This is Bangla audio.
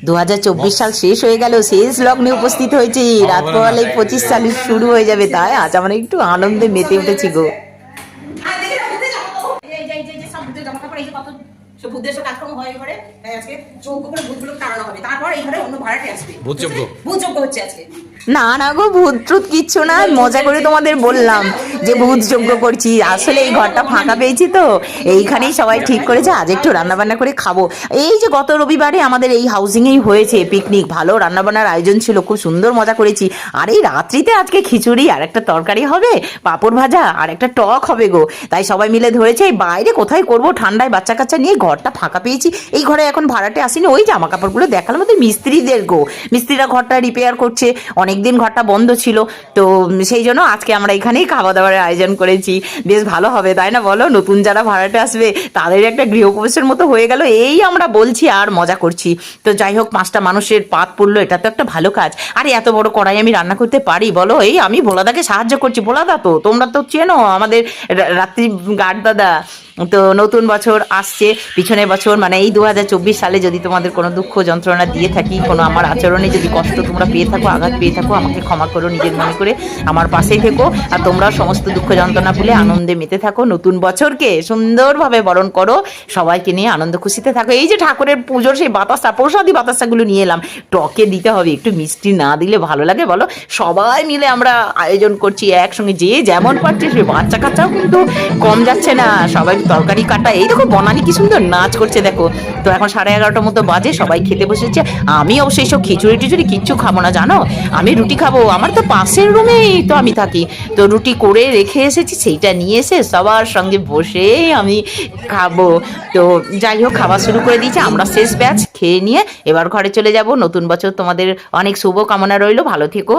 2024 সাল শেষ হয়ে গেল, শেষ লগ্নে উপস্থিত হয়েছে, রাত পোহালেই 25 সাল শুরু হয়ে যাবে। তাই আজ আমরা একটু আনন্দে মেতে উঠেছি গো। না না গো, ভূত ট্রুত কিচ্ছু না, মজা করে তোমাদের বললাম যে ভূত যজ্ঞ করছি। আসলে এই ঘরটা ফাঁকা পেয়েছি তো এইখানেই সবাই ঠিক করেছে আজ একটু রান্নাবান্না করে খাবো। এই যে গত রবিবারে আমাদের এই হাউজিংয়েই হয়েছে পিকনিক, ভালো রান্নাবান্নার আয়োজন ছিল, খুব সুন্দর মজা করেছি। আর এই রাত্রিতে আজকে খিচুড়ি আর একটা তরকারি হবে, পাঁপড় ভাজা আর একটা টক হবে গো। তাই সবাই মিলে ধরেছে এই বাইরে কোথায় করব, ঠান্ডায় বাচ্চা কাচ্চা নিয়ে ঘরটা ফাঁকা পেয়েছি। এই ঘরে এখন ভাড়াটে আসিনি, ওই জামা কাপড়গুলো দেখালাম আমাদের মিস্ত্রিদের গো, মিস্ত্রিরা ঘরটা রিপেয়ার করছে, অনেকদিন ঘরটা বন্ধ ছিল। তো সেই জন্য আজকে আমরা এখানেই খাওয়া দাওয়ার আয়োজন করেছি। বেশ ভালো হবে তাই না বলো, নতুন যারা ভাড়াটে আসবে তাদের একটা গৃহপ্রবেশের মতো হয়ে গেল, এই আমরা বলছি আর মজা করছি। তো যাই হোক, 5টা মানুষের পাত পড়লো, এটা তো একটা ভালো কাজ। আরে এত বড় কড়াই আমি রান্না করতে পারি বলো? এই আমি ভোলাদাকে সাহায্য করছি। ভোলাদা তো তোমরা তো চেনো, আমাদের রাত্রি গার্ড দাদা। তো নতুন বছর আসছে, পিছনের বছর মানে এই 2024 সালে যদি তোমাদের কোনো দুঃখ যন্ত্রণা দিয়ে থাকি, কোনো আমার আচরণে যদি কষ্ট তোমরা পেয়ে থাকো, আঘাত পেয়ে থাকো, আমাকে ক্ষমা করো, নিজের মনে করে আমার পাশেই থেকো। আর তোমরাও সমস্ত দুঃখ যন্ত্রণা ভুলে আনন্দে মেতে থাকো, নতুন বছরকে সুন্দরভাবে বরণ করো, সবাইকে নিয়ে আনন্দ খুশিতে থাকো। এই যে ঠাকুরের পুজোর সেই বাতাসা, প্রসাদী বাতাসাগুলো নিয়ে এলাম, টকে দিতে হবে, একটু মিষ্টি না দিলে ভালো লাগে বলো? সবাই মিলে আমরা আয়োজন করছি একসঙ্গে, যে যেমন পারছে, সে বাচ্চা কাচ্চাও কিন্তু কম যাচ্ছে না, সবাই তরকারি কাটা। এই দেখো বনানি কি সুন্দর নাচ করছে দেখো। তো এখন 11:30টার মতো বাজে, সবাই খেতে বসেছে। আমি অবশ্যই সব খিচুড়ি টিচুড়ি কিচ্ছু খাবো না জানো, আমি রুটি খাবো। আমার তো পাশের রুমেই তো আমি থাকি, তো রুটি করে রেখে এসেছি, সেইটা নিয়ে এসে সবার সঙ্গে বসে আমি খাবো। তো যাই হোক, খাওয়া শুরু করে দিয়েছি আমরা, শেষ ব্যাচ খেয়ে নিয়ে এবার ঘরে চলে যাব। নতুন বছর তোমাদের অনেক শুভ কামনা রইলো, ভালো থেকো।